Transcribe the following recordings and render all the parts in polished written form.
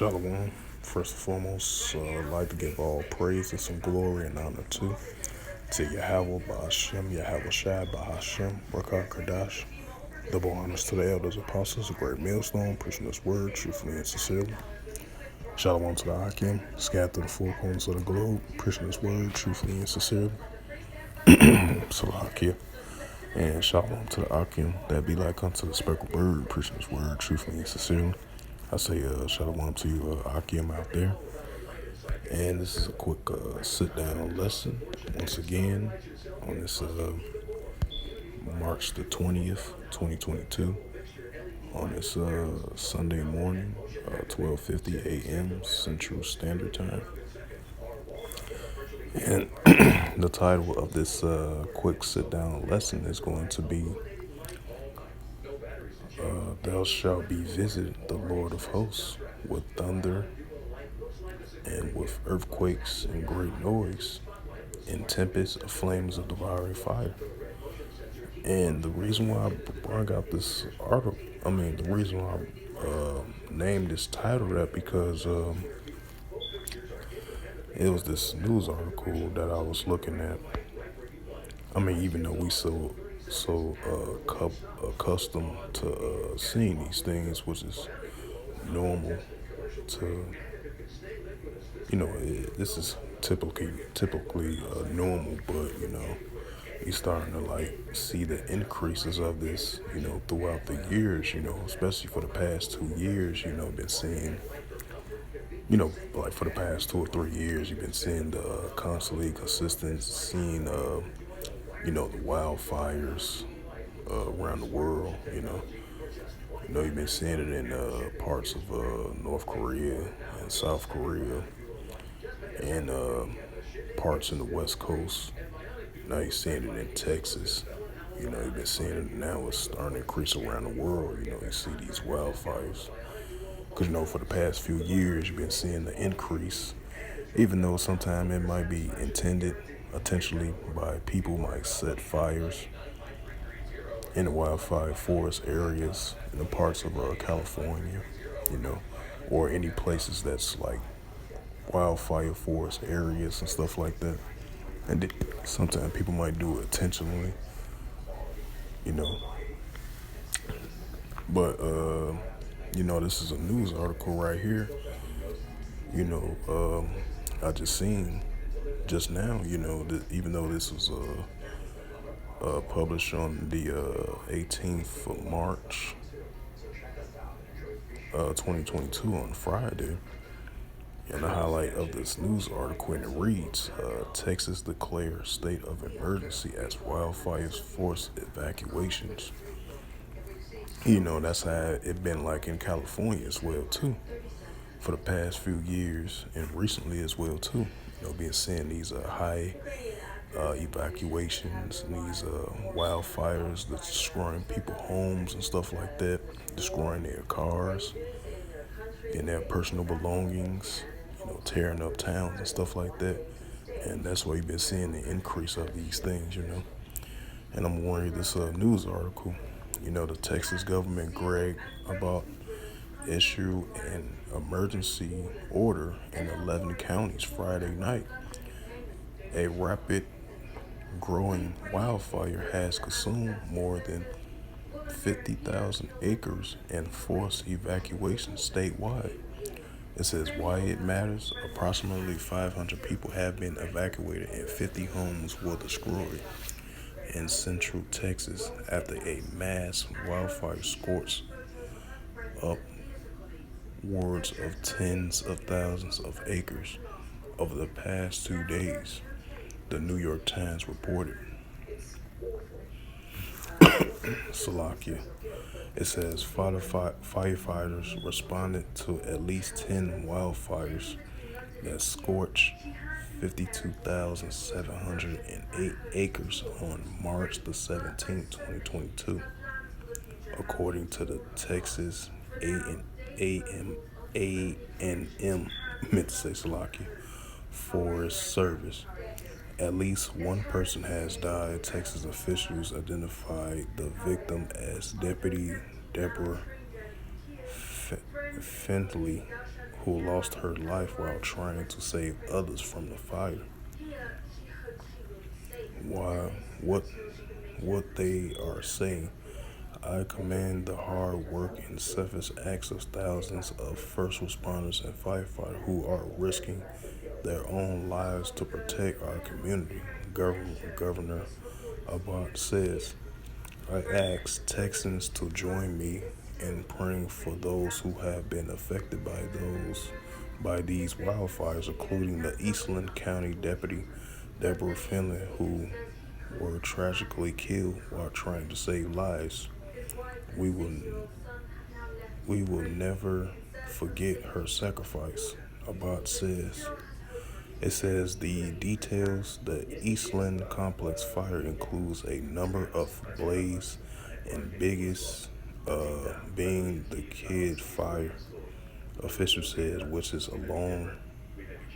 Shalom. First and foremost, I'd like to give all praise and some glory and honor to Yahweh Ba'Hashem, Yahweh Shai Ba'Hashem, Rakah Kadash. Double honors to the elders, apostles, a great millstone, preaching this word truthfully and sincerely. Shalom to the Akim, scattered through the four corners of the globe, preaching this word truthfully and sincerely. Salakia. And shalom to the Akim, that be like unto the speckled bird, preaching this word truthfully and sincerely. I say shalom to you, Akim out there. And this is a quick sit-down lesson, once again, on this March the 20th, 2022, on this Sunday morning, 12:50 a.m. Central Standard Time. And the title of this quick sit-down lesson is going to be, Thou shalt be visited, the Lord of hosts, with thunder and with earthquakes and great noise, and tempests of flames of devouring fire. And the reason why I brought out this article, the reason why I named this title that because it was this news article that I was looking at. Even though we so accustomed to seeing these things, which is normal to, this is typically normal, but you starting to like see the increases of this, throughout the years, especially for the past 2 years, been seeing, like for the past 2 or 3 years, you've been seeing the constantly consistent, seeing, the wildfires around the world, you've been seeing it in parts of North Korea and South Korea and parts in the West Coast. Now you're seeing it in Texas. You've been seeing it now. It's starting to increase around the world. You see these wildfires. Because, for the past few years, you've been seeing the increase. Even though sometimes it might be intended intentionally by people might set fires in the wildfire forest areas in the parts of California, or any places that's like wildfire forest areas and stuff like that. And sometimes people might do it intentionally, But, this is a news article right here. I just seen just now, even though this was published on the 18th of March, 2022 on Friday. And the highlight of this news article, and it reads, Texas declares state of emergency as wildfires force evacuations. That's how it been like in California as well, too, for the past few years, and recently as well, too. Being seeing these high evacuations and these wildfires that's destroying people's homes and stuff like that, destroying their cars and their personal belongings, tearing up towns and stuff like that. And that's why you've been seeing the increase of these things, And I'm warning this news article. The Texas government, Greg Abbott, issued an emergency order in 11 counties Friday night. A rapid growing wildfire has consumed more than 50,000 acres and forced evacuation statewide. It says why it matters. Approximately 500 people have been evacuated and 50 homes were destroyed in central Texas after a mass wildfire scorched upwards of tens of thousands of acres over the past 2 days, the New York Times reported. Salakia. It says firefighters responded to at least 10 wildfires that scorched 52,708 acres on March the 17th, 2022, according to the Texas A&M Forest Service. At least one person has died. Texas officials identified the victim as Deputy Deborah Fentley, who lost her life while trying to save others from the fire. Why, what, what they are saying. I commend the hard work and selfless acts of thousands of first responders and firefighters who are risking their own lives to protect our community, Governor Abbott says. I ask Texans to join me in praying for those who have been affected by these wildfires, including the Eastland County Deputy Deborah Finley, who were tragically killed while trying to save lives. We will we will never forget her sacrifice, Abbott says. It says the details. The Eastland Complex fire includes a number of blaze, and biggest being the Kidd Fire, official says, which is along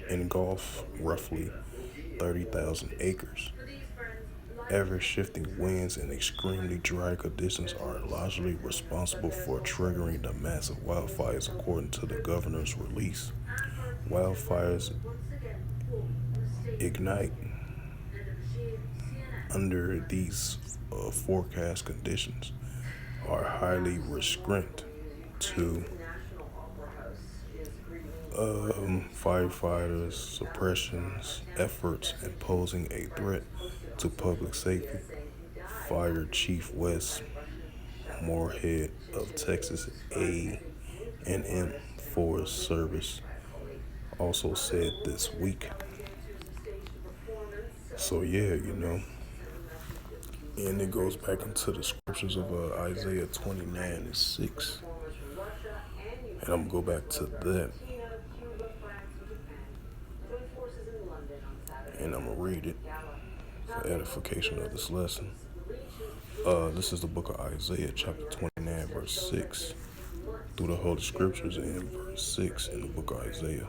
engulf roughly 30,000 acres. Ever shifting winds and extremely dry conditions are largely responsible for triggering the massive wildfires, according to the governor's release. Wildfires ignite under these forecast conditions are highly restricted to firefighters' suppressions efforts and posing a threat to public safety. Fire Chief Wes Moorhead of Texas A&M Forest Service also said this week. So yeah, and it goes back into the scriptures of Isaiah 29:6. And I'm going to go back to that. And I'm going to read it for edification of this lesson. This is the book of Isaiah, chapter 29, verse 6. Through the Holy Scriptures in verse 6 in the book of Isaiah.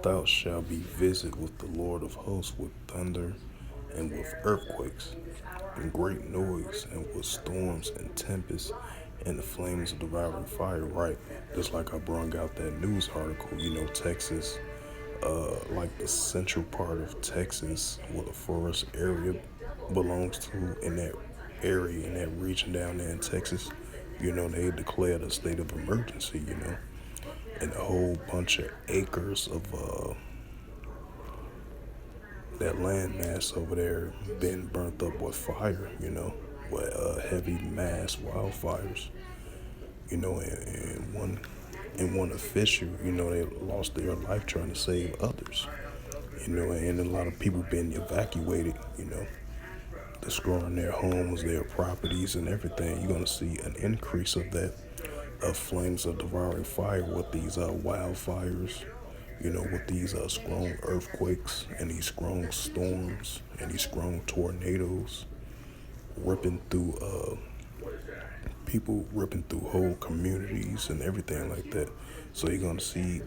Thou shalt be visited with the Lord of hosts with thunder and with earthquakes and great noise and with storms and tempests and the flames of devouring fire. Right, just like I brought out that news article, Texas, like the central part of Texas where the forest area belongs to, in that area, in that region down there in Texas, they declared a state of emergency, and a whole bunch of acres of that land mass over there been burnt up with fire, with heavy mass wildfires, and one official, they lost their life trying to save others, and a lot of people been evacuated, destroying their homes, their properties, and everything. You're gonna see an increase of that, of flames of devouring fire with these wildfires, with these strong earthquakes and these strong storms and these strong tornadoes ripping through people, ripping through whole communities and everything like that. So you're gonna see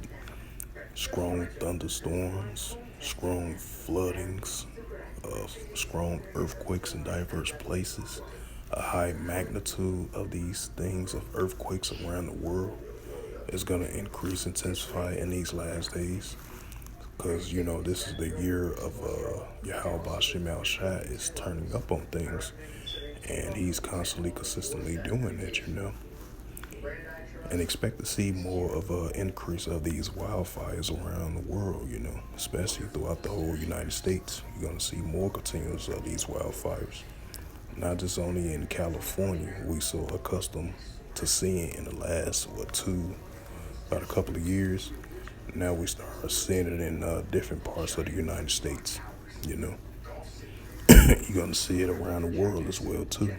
strong thunderstorms, strong floodings, strong earthquakes in diverse places, a high magnitude of these things of earthquakes around the world is going to increase, intensify in these last days. Because, this is the year of Yahweh Shemel Shai is turning up on things. And he's constantly, consistently doing it, And expect to see more of an increase of these wildfires around the world, especially throughout the whole United States. You're going to see more continuous of these wildfires. Not just only in California, we so accustomed to seeing in the last, about a couple of years. Now we start seeing it in different parts of the United States, You're going to see it around the world as well, too.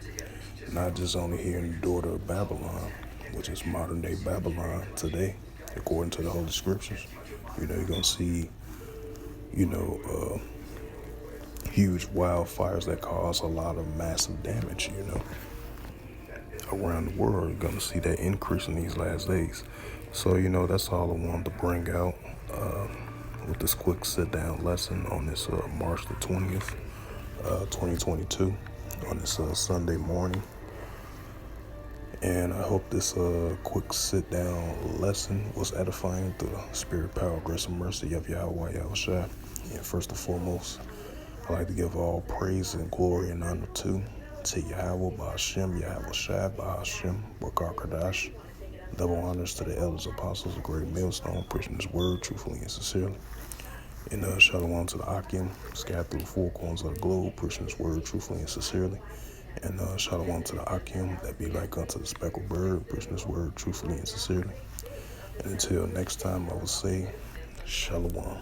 Not just only here in the daughter of Babylon, which is modern day Babylon today, according to the Holy Scriptures. You're going to see, huge wildfires that cause a lot of massive damage, around the world. You're going to see that increase in these last days. So, that's all I wanted to bring out with this quick sit-down lesson on this March the 20th, 2022, on this Sunday morning. And I hope this quick sit down lesson was edifying through the spirit, power, grace, and mercy of Yahweh Yahushua. And first and foremost, I like to give all praise and glory and honor to Yahweh, Ba'ashem, Yahweh Shai, Ba'ashem, Bakar Kadash. Double honors to the elders, apostles, a great millstone, preaching his word truthfully and sincerely. And shalom to the Akim, scattered through the four corners of the globe, preaching his word truthfully and sincerely. And shalom to the Akim, that be like unto the speckled bird, preaching his word truthfully and sincerely. And until next time, I will say, shalom.